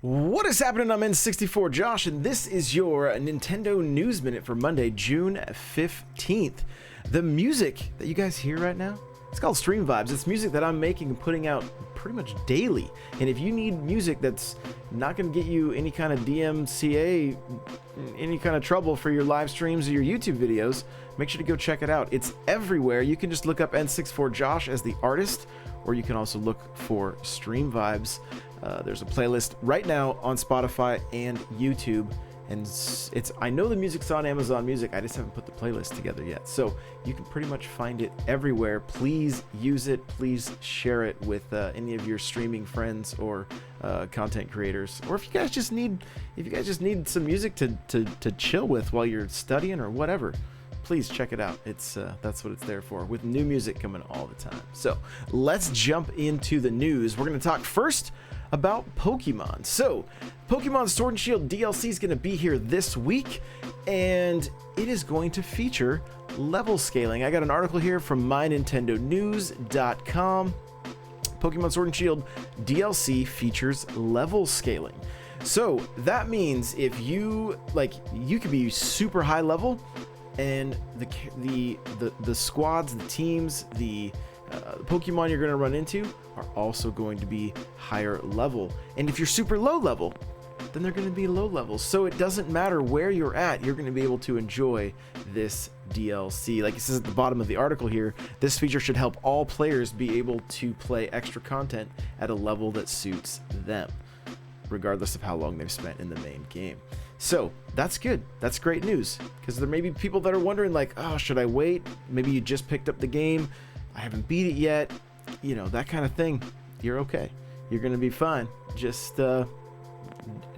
What is happening? I'm N64 Josh, and this is your Nintendo News Minute for Monday, June 15th. The music that you guys hear right now, it's called Stream Vibes. It's music that I'm making and putting out pretty much daily. And if you need music that's not going to get you any kind of DMCA, any kind of trouble for your live streams or your YouTube videos, make sure to go check it out. It's everywhere. You can just look up N64 Josh as the artist, or you can also look for Stream Vibes. There's a playlist right now on Spotify and YouTube, and I know the music's on Amazon Music. I just haven't put the playlist together yet, so you can pretty much find it everywhere. Please use it. Please share it with any of your streaming friends or content creators, or if you guys just need some music to chill with while you're studying or whatever. Please check it out. It's that's what it's there for, with new music coming all the time. So let's jump into the news. We're going to talk first about Pokemon. So Pokemon Sword and Shield DLC is going to be here this week, and it is going to feature level scaling. I got an article here from mynintendonews.com. Pokemon Sword and Shield DLC features level scaling. So that means if you could be super high level, and the squads, the teams, the Pokemon you're going to run into are also going to be higher level. And if you're super low level, then they're going to be low level. So it doesn't matter where you're at, you're going to be able to enjoy this DLC. Like it says at the bottom of the article here, this feature should help all players be able to play extra content at a level that suits them, regardless of how long they've spent in the main game. So that's good. That's great news, because there may be people that are wondering like, oh, should I wait? Maybe you just picked up the game. I haven't beat it yet. You know, that kind of thing. You're okay. You're going to be fine. Just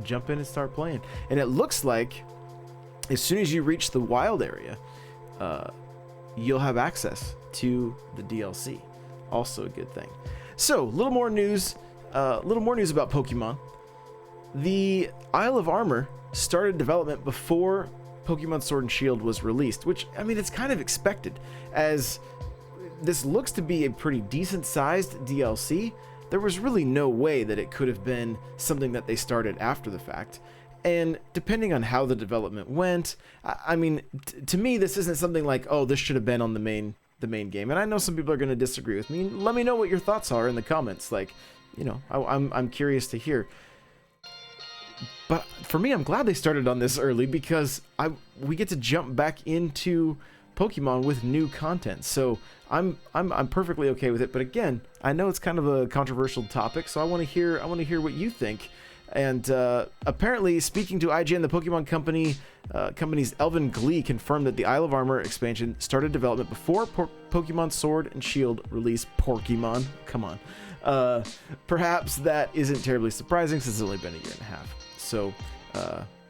jump in and start playing. And it looks like as soon as you reach the wild area, you'll have access to the DLC. Also a good thing. So a little more news about Pokemon. The Isle of Armor started development before Pokemon Sword and Shield was released, which, I mean, it's kind of expected, as this looks to be a pretty decent sized DLC. There was really no way that it could have been something that they started after the fact. And depending on how the development went, I mean, to me, this isn't something like, oh, this should have been on the main game. And I know some people are going to disagree with me. Let me know what your thoughts are in the comments. Like, you know, I'm curious to hear. But for me, I'm glad they started on this early, because we get to jump back into Pokemon with new content. So I'm perfectly okay with it. But again, I know it's kind of a controversial topic, so I want to hear what you think. And apparently, speaking to IGN, the Pokemon company's Elvin Glee confirmed that the Isle of Armor expansion started development before Pokemon Sword and Shield release. Pokemon, come on. Perhaps that isn't terribly surprising, since it's only been a year and a half. So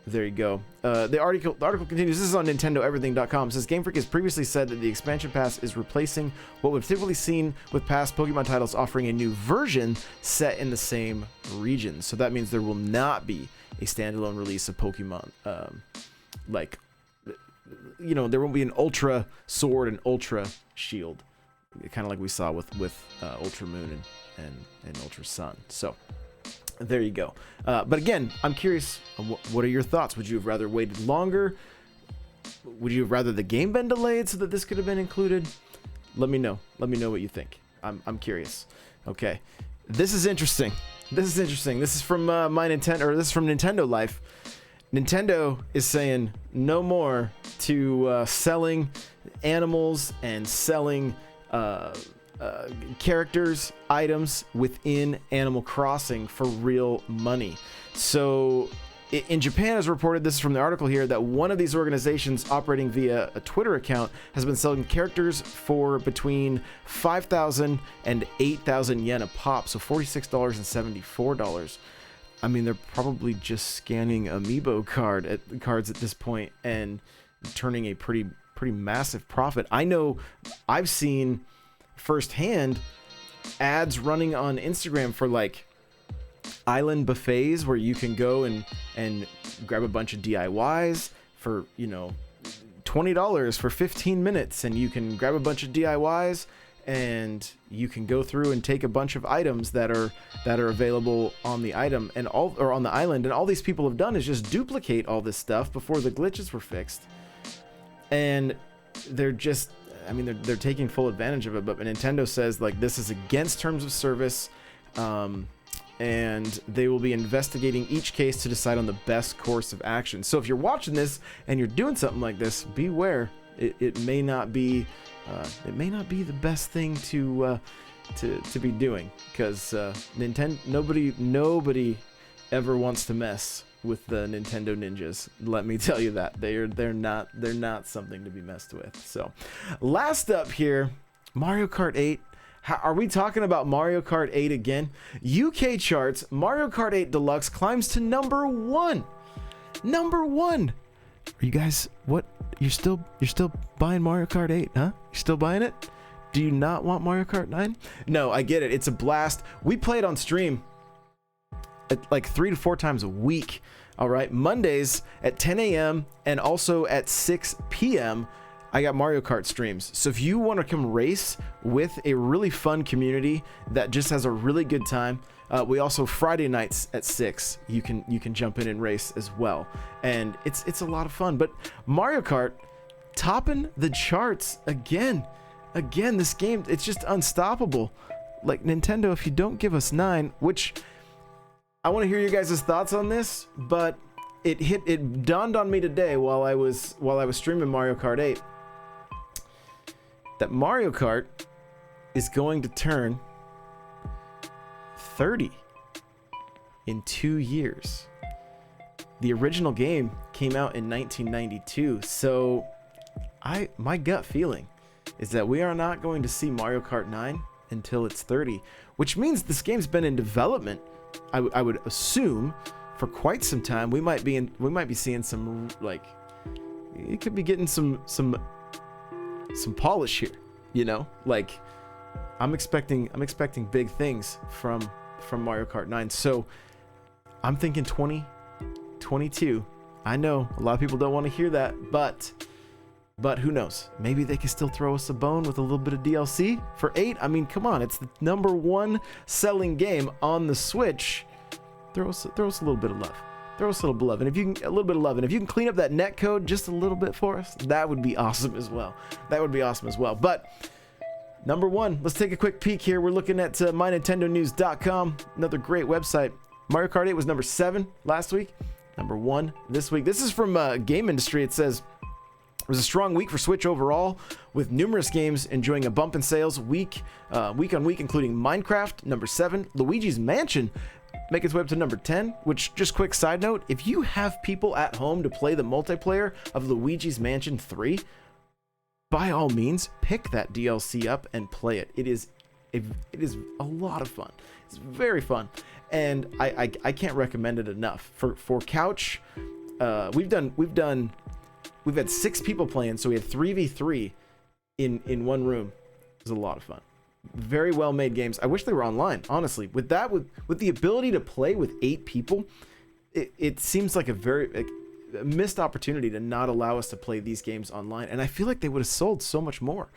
there you go. The article continues. This is on NintendoEverything.com. It says Game Freak has previously said that the expansion pass is replacing what we've typically seen with past Pokemon titles, offering a new version set in the same region. So that means there will not be a standalone release of Pokemon. There won't be an Ultra Sword and Ultra Shield, kind of like we saw with Ultra Moon and Ultra Sun. So there you go. But again, I'm curious, what are your thoughts? Would you have rather waited longer? Would you have rather the game been delayed so that this could have been included? Let me know. Let me know what you think. I'm curious. Okay. This is interesting. This is from this is from Nintendo Life. Nintendo is saying no more to selling animals and selling characters, items within Animal Crossing for real money. So in Japan, as reported, this is from the article here, that one of these organizations operating via a Twitter account has been selling characters for between 5,000 and 8,000 yen a pop, so $46 and $74. I mean, they're probably just scanning amiibo cards at this point and turning a pretty massive profit. I know I've seen firsthand ads running on Instagram for like island buffets where you can go and grab a bunch of DIYs for, $20 for 15 minutes, and you can grab a bunch of DIYs and you can go through and take a bunch of items that are available on the item and on the island, and all these people have done is just duplicate all this stuff before the glitches were fixed, and they're just, I mean, they're taking full advantage of it. But Nintendo says like this is against terms of service, and they will be investigating each case to decide on the best course of action. So if you're watching this and you're doing something like this, beware. It may not be the best thing to be doing, because nobody ever wants to mess with the Nintendo ninjas. Let me tell you that they're not something to be messed with. So last up here, Mario Kart 8. Are we talking about Mario Kart 8 again? UK charts, Mario Kart 8 Deluxe climbs to number 1. Number 1. Are you guys, what? You're still buying Mario Kart 8, huh? You're still buying it? Do you not want Mario Kart 9? No, I get it. It's a blast. We play it on stream like 3 to 4 times a week. All right. Mondays at 10 a.m. and also at 6 p.m. I got Mario Kart streams. So if you want to come race with a really fun community that just has a really good time, we also Friday nights at 6, you can jump in and race as well, and it's a lot of fun. But Mario Kart topping the charts again. This game, it's just unstoppable. Like, Nintendo, if you don't give us 9, which I want to hear you guys' thoughts on this, but it dawned on me today while I was streaming Mario Kart 8 that Mario Kart is going to turn 30 in 2 years. The original game came out in 1992, so my gut feeling is that we are not going to see Mario Kart 9 until it's 30, which means this game's been in development, I would assume, for quite some time. We might be seeing some, like, it could be getting some polish here, you know? Like, I'm expecting big things from Mario Kart 9. So I'm thinking 2022. I know a lot of people don't want to hear that, but who knows? Maybe they can still throw us a bone with a little bit of DLC for 8. I mean, come on, it's the number 1 selling game on the Switch. Throw us a little bit of love. Throw us a little love, and if you can, a little bit of love, and if you can clean up that net code just a little bit for us, that would be awesome as well. But number 1, let's take a quick peek here. We're looking at mynintendonews.com, another great website. Mario Kart 8 was number 7 last week, number 1 this week. This is from Game Industry. It says, it was a strong week for Switch overall, with numerous games enjoying a bump in sales week on week, including Minecraft, number 7, Luigi's Mansion, make its way up to number 10, which, just quick side note, if you have people at home to play the multiplayer of Luigi's Mansion 3, by all means, pick that DLC up and play it. It is a lot of fun. It's very fun, and I can't recommend it enough. For couch, we've had 6 people playing, so we had 3v3 in one room. It was a lot of fun. Very well made games. I wish they were online, honestly. With the ability to play with 8 people, it seems like a missed opportunity to not allow us to play these games online. And I feel like they would have sold so much more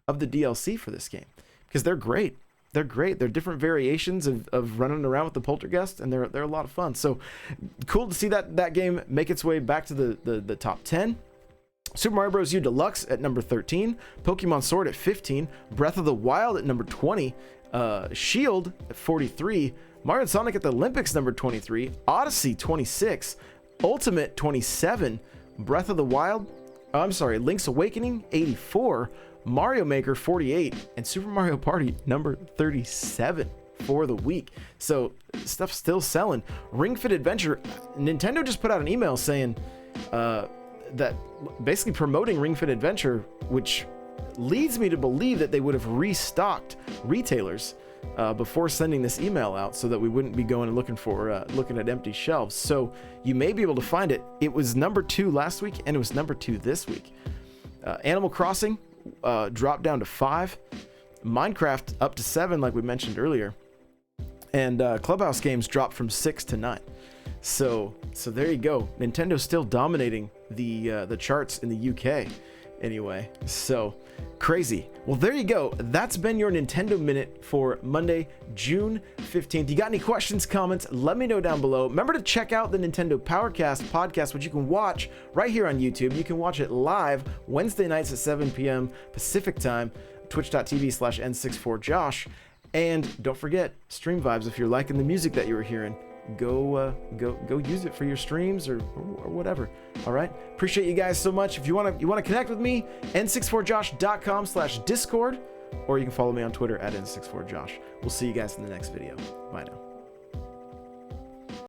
of the DLC for this game, because they're great. They're different variations of running around with the Poltergeist, and they're a lot of fun. So cool to see that game make its way back to the top 10. Super Mario Bros. U Deluxe at number 13, Pokemon Sword at 15, Breath of the Wild at number 20, Shield at 43, Mario and Sonic at the Olympics number 23, Odyssey 26, Ultimate 27, Breath of the Wild, Link's Awakening 84, Mario Maker 48, and Super Mario Party number 37 for the week. So stuff's still selling. Ring Fit Adventure, Nintendo just put out an email saying that basically promoting Ring Fit Adventure, which leads me to believe that they would have restocked retailers before sending this email out, so that we wouldn't be going and looking at empty shelves. So you may be able to find it. It was number 2 last week, and it was number 2 this week. Animal Crossing dropped down to 5, Minecraft up to 7, like we mentioned earlier, and Clubhouse games dropped from 6 to 9. So there you go. Nintendo's still dominating the charts in the UK. anyway. So crazy. Well, there you go. That's been your Nintendo Minute for Monday, June 15th. You got any questions, comments? Let me know down below. Remember to check out the Nintendo Powercast podcast, which you can watch right here on YouTube. You can watch it live Wednesday nights at 7 p.m. Pacific time, twitch.tv/n64josh. And don't forget, Stream Vibes. If you're liking the music that you were hearing, go use it for your streams or whatever. All right, appreciate you guys so much. If you want to connect with me, n64josh.com/discord, or you can follow me on Twitter at n64josh. We'll see you guys in the next video. Bye now.